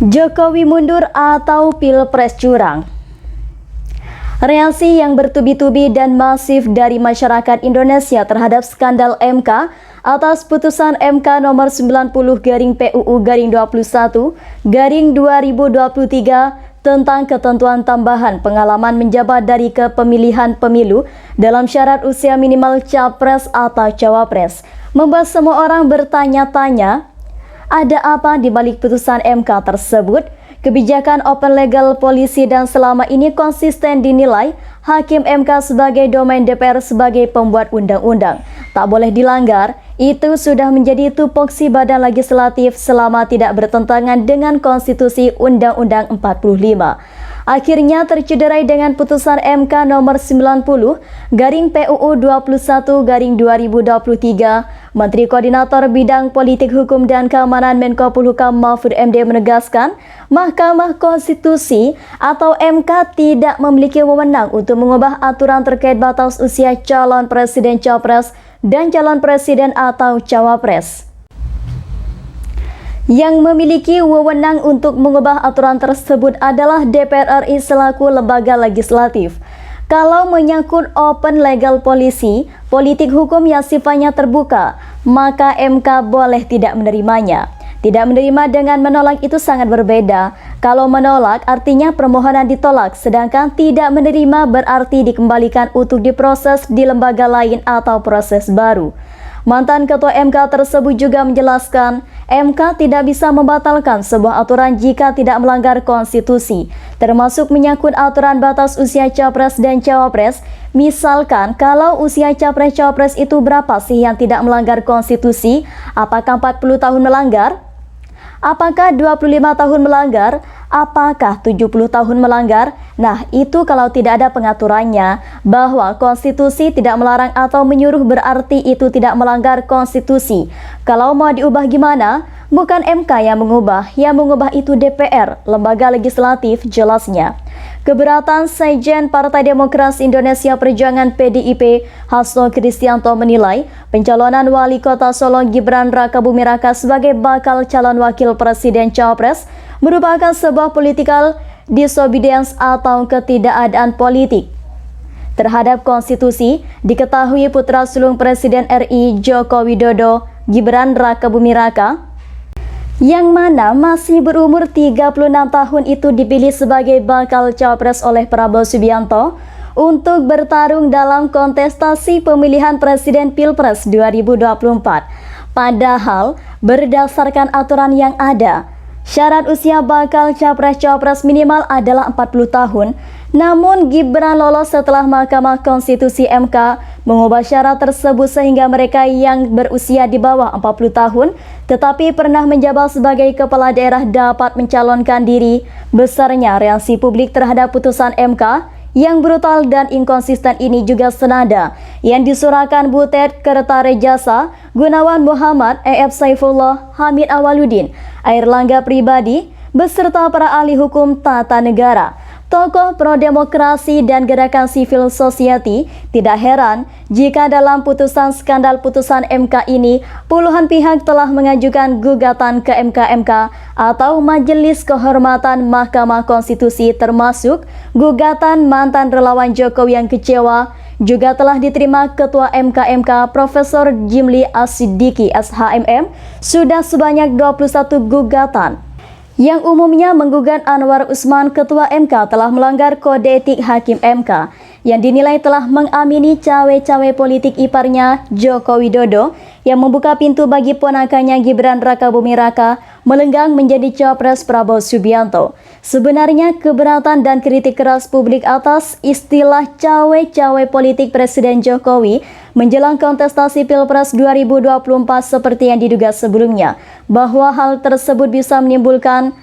Jokowi mundur atau Pilpres curang? Reaksi yang bertubi-tubi dan masif dari masyarakat Indonesia terhadap skandal MK atas putusan MK nomor 90/PUU-21/2023 tentang ketentuan tambahan pengalaman menjabat dari kepemilihan pemilu dalam syarat usia minimal capres atau cawapres membuat semua orang bertanya-tanya, ada apa di balik putusan MK tersebut? Kebijakan open legal polisi dan selama ini konsisten dinilai Hakim MK sebagai domain DPR sebagai pembuat undang-undang. Tak boleh dilanggar, itu sudah menjadi tupoksi badan legislatif selama tidak bertentangan dengan konstitusi Undang-Undang 45. Akhirnya tercederai dengan putusan MK nomor 90/PUU-21/2023. Menteri Koordinator Bidang Politik Hukum dan Keamanan Menko Polhukam Mahfud MD menegaskan, Mahkamah Konstitusi atau MK tidak memiliki wewenang untuk mengubah aturan terkait batas usia calon presiden capres dan calon presiden atau cawapres. Yang memiliki wewenang untuk mengubah aturan tersebut adalah DPR RI selaku lembaga legislatif. Kalau menyangkut open legal policy, politik hukum yang sifatnya terbuka, maka MK boleh tidak menerimanya. Tidak menerima dengan menolak itu sangat berbeda. Kalau menolak artinya permohonan ditolak, sedangkan tidak menerima berarti dikembalikan untuk diproses di lembaga lain atau proses baru. Mantan Ketua MK tersebut juga menjelaskan, MK tidak bisa membatalkan sebuah aturan jika tidak melanggar konstitusi, termasuk menyangkut aturan batas usia capres dan cawapres. Misalkan, kalau usia capres-cawapres itu berapa sih yang tidak melanggar konstitusi? Apakah 40 tahun melanggar? Apakah 25 tahun melanggar? Apakah 70 tahun melanggar? Nah, itu kalau tidak ada pengaturannya bahwa konstitusi tidak melarang atau menyuruh berarti itu tidak melanggar konstitusi. Kalau mau diubah gimana? Bukan MK yang mengubah itu DPR, lembaga legislatif jelasnya. Keberatan Sekjen Partai Demokrasi Indonesia Perjuangan PDIP, Hasto Kristianto menilai pencalonan Wali Kota Solo Gibran Rakabuming Raka sebagai bakal calon wakil presiden cawapres merupakan sebuah political disobedience atau ketidakadaan politik terhadap konstitusi. Diketahui putra sulung Presiden RI Joko Widodo, Gibran Rakabuming Raka, yang mana masih berumur 36 tahun itu dipilih sebagai bakal cawapres oleh Prabowo Subianto untuk bertarung dalam kontestasi pemilihan presiden Pilpres 2024. Padahal berdasarkan aturan yang ada, syarat usia bakal capres-cawapres minimal adalah 40 tahun. Namun Gibran lolos setelah Mahkamah Konstitusi MK mengubah syarat tersebut sehingga mereka yang berusia di bawah 40 tahun tetapi pernah menjabat sebagai kepala daerah dapat mencalonkan diri. Besarnya reaksi publik terhadap putusan MK yang brutal dan inkonsisten ini juga senada yang disurahkan Butet Kertarejasa, Gunawan Muhammad, EF Saifullah, Hamid Awaludin, Airlangga Pribadi, beserta para ahli hukum tata negara, tokoh pro-demokrasi dan gerakan civil society. Tidak heran jika dalam putusan skandal putusan MK ini puluhan pihak telah mengajukan gugatan ke MK atau Majelis Kehormatan Mahkamah Konstitusi, termasuk gugatan mantan relawan Jokowi yang kecewa juga telah diterima Ketua MK Profesor Jimli As-Siddiqi SHMM. Sudah sebanyak 21 gugatan yang umumnya menggugat Anwar Usman, Ketua MK, telah melanggar kode etik Hakim MK yang dinilai telah mengamini cawe-cawe politik iparnya Joko Widodo yang membuka pintu bagi ponakannya Gibran Rakabuming Raka melenggang menjadi cawapres Prabowo Subianto. Sebenarnya keberatan dan kritik keras publik atas istilah cawe-cawe politik Presiden Jokowi menjelang kontestasi Pilpres 2024 seperti yang diduga sebelumnya, bahwa hal tersebut bisa menimbulkan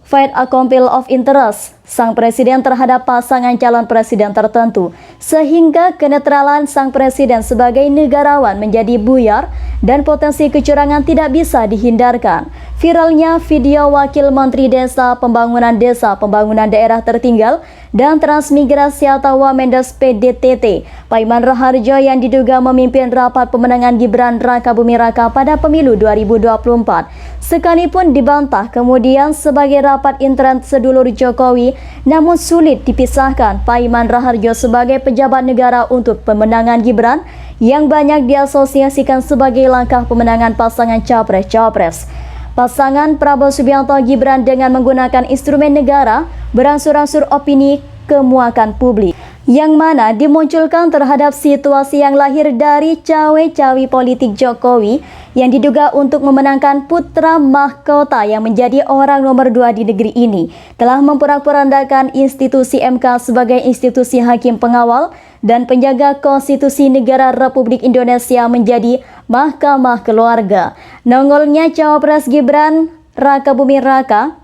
fight a conflict of interest sang presiden terhadap pasangan calon presiden tertentu, sehingga kenetralan sang presiden sebagai negarawan menjadi buyar dan potensi kecurangan tidak bisa dihindarkan. Viralnya video Wakil Menteri Desa, Pembangunan Daerah Tertinggal dan Transmigrasi atau Wamendes PDTT, Paiman Raharjo yang diduga memimpin rapat pemenangan Gibran Rakabuming Raka pada pemilu 2024. Sekalipun dibantah kemudian sebagai rapat intern sedulur Jokowi, namun sulit dipisahkan Paiman Raharjo sebagai pejabat negara untuk pemenangan Gibran yang banyak diasosiasikan sebagai langkah pemenangan pasangan Capres-Cawapres. Pasangan Prabowo Subianto Gibran dengan menggunakan instrumen negara berangsur-angsur opini kemuakan publik, yang mana dimunculkan terhadap situasi yang lahir dari cawe-cawe politik Jokowi yang diduga untuk memenangkan putra mahkota yang menjadi orang nomor 2 di negeri ini, telah memporak-porandakan institusi MK sebagai institusi hakim pengawal dan penjaga konstitusi negara Republik Indonesia menjadi Mahkamah Keluarga. Nongolnya Cawapres Gibran Rakabuming Raka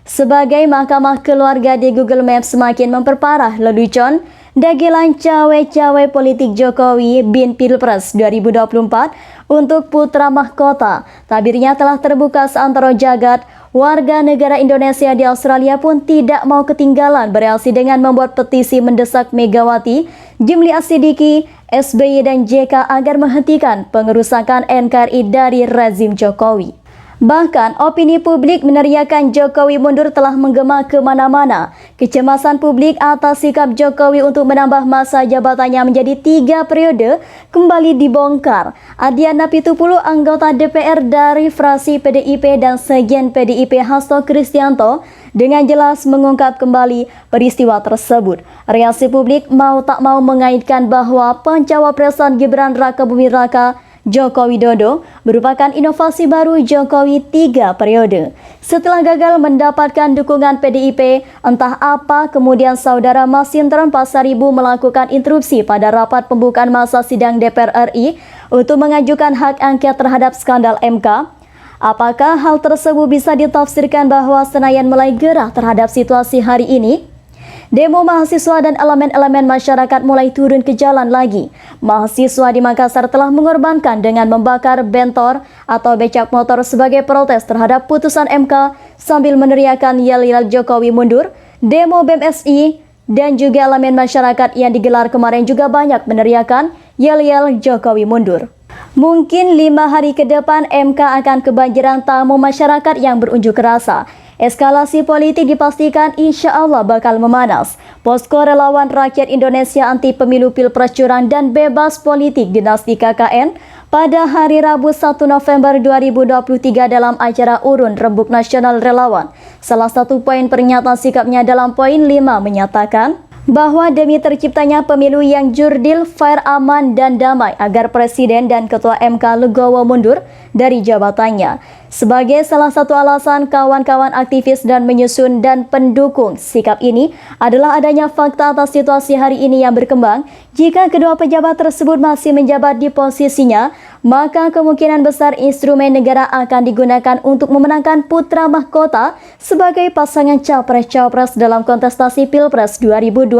sebagai Mahkamah Keluarga di Google Maps semakin memperparah lelucon dagelan cawe-cawe politik Jokowi bin Pilpres 2024 untuk putra mahkota. Tabirnya telah terbuka seantero jagat. Warga negara Indonesia di Australia pun tidak mau ketinggalan bereaksi dengan membuat petisi mendesak Megawati, Jimli Asidiki, SBY dan JK agar menghentikan pengerusakan NKRI dari rezim Jokowi. Bahkan opini publik meneriakan Jokowi mundur telah menggema kemana-mana. Kecemasan publik atas sikap Jokowi untuk menambah masa jabatannya menjadi 3 periode kembali dibongkar. Adiana Pitupulu, anggota DPR dari fraksi PDIP dan Sekjen PDIP Hasto Kristianto, dengan jelas mengungkap kembali peristiwa tersebut. Reaksi publik mau tak mau mengaitkan bahwa pencawapresan Gibran Rakabuming Raka Joko Widodo merupakan inovasi baru Jokowi 3 periode. Setelah gagal mendapatkan dukungan PDIP, entah apa kemudian saudara Masinton Pasaribu melakukan interupsi pada rapat pembukaan masa sidang DPR RI untuk mengajukan hak angket terhadap skandal MK. Apakah hal tersebut bisa ditafsirkan bahwa Senayan mulai gerah terhadap situasi hari ini? Demo mahasiswa dan elemen-elemen masyarakat mulai turun ke jalan lagi. Mahasiswa di Makassar telah mengorbankan dengan membakar bentor atau becak motor sebagai protes terhadap putusan MK sambil meneriakan yel-yel Jokowi mundur. Demo BMSI dan juga elemen masyarakat yang digelar kemarin juga banyak meneriakan yel-yel Jokowi mundur. Mungkin 5 hari ke depan MK akan kebanjiran tamu masyarakat yang berunjuk rasa. Eskalasi politik dipastikan insya Allah bakal memanas. Posko Relawan Rakyat Indonesia Anti Pemilu Pilpres Curang dan Bebas Politik Dinasti KKN pada hari Rabu 1 November 2023 dalam acara Urun Rembuk Nasional Relawan. Salah satu poin pernyataan sikapnya dalam poin 5 menyatakan bahwa demi terciptanya pemilu yang jurdil, fair, aman, dan damai agar Presiden dan Ketua MK legowo mundur dari jabatannya. Sebagai salah satu alasan kawan-kawan aktivis dan menyusun dan pendukung sikap ini adalah adanya fakta atas situasi hari ini yang berkembang. Jika kedua pejabat tersebut masih menjabat di posisinya, maka kemungkinan besar instrumen negara akan digunakan untuk memenangkan putra mahkota sebagai pasangan Capres-Cawapres dalam kontestasi Pilpres 2024.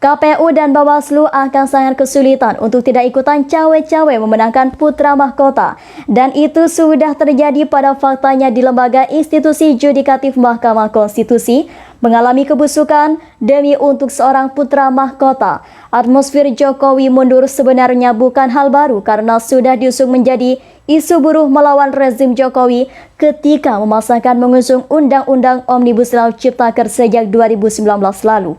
KPU dan Bawaslu akan sangat kesulitan untuk tidak ikutan cawe-cawe memenangkan putra mahkota. Dan itu sudah terjadi pada faktanya di lembaga institusi yudikatif Mahkamah Konstitusi mengalami kebusukan demi untuk seorang putra mahkota. Atmosfer Jokowi mundur sebenarnya bukan hal baru karena sudah diusung menjadi isu buruh melawan rezim Jokowi ketika memasangkan mengusung Undang-Undang Omnibus Law Cipta Kerja sejak 2019 lalu.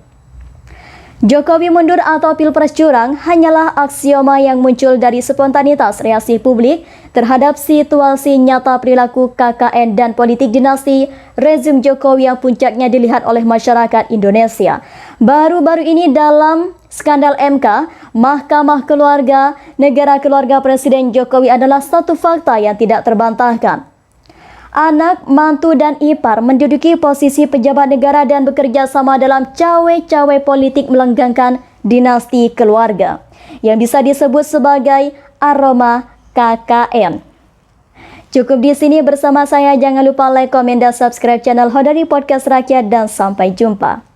Jokowi mundur atau Pilpres curang hanyalah aksioma yang muncul dari spontanitas reaksi publik terhadap situasi nyata perilaku KKN dan politik dinasti rezim Jokowi yang puncaknya dilihat oleh masyarakat Indonesia. Baru-baru ini dalam skandal MK, Mahkamah Keluarga, negara keluarga Presiden Jokowi adalah satu fakta yang tidak terbantahkan. Anak, mantu, dan ipar menduduki posisi pejabat negara dan bekerja sama dalam cawe-cawe politik melenggangkan dinasti keluarga yang bisa disebut sebagai aroma KKN. Cukup di sini bersama saya, jangan lupa like, komen, dan subscribe channel Hodari Podcast Rakyat dan sampai jumpa.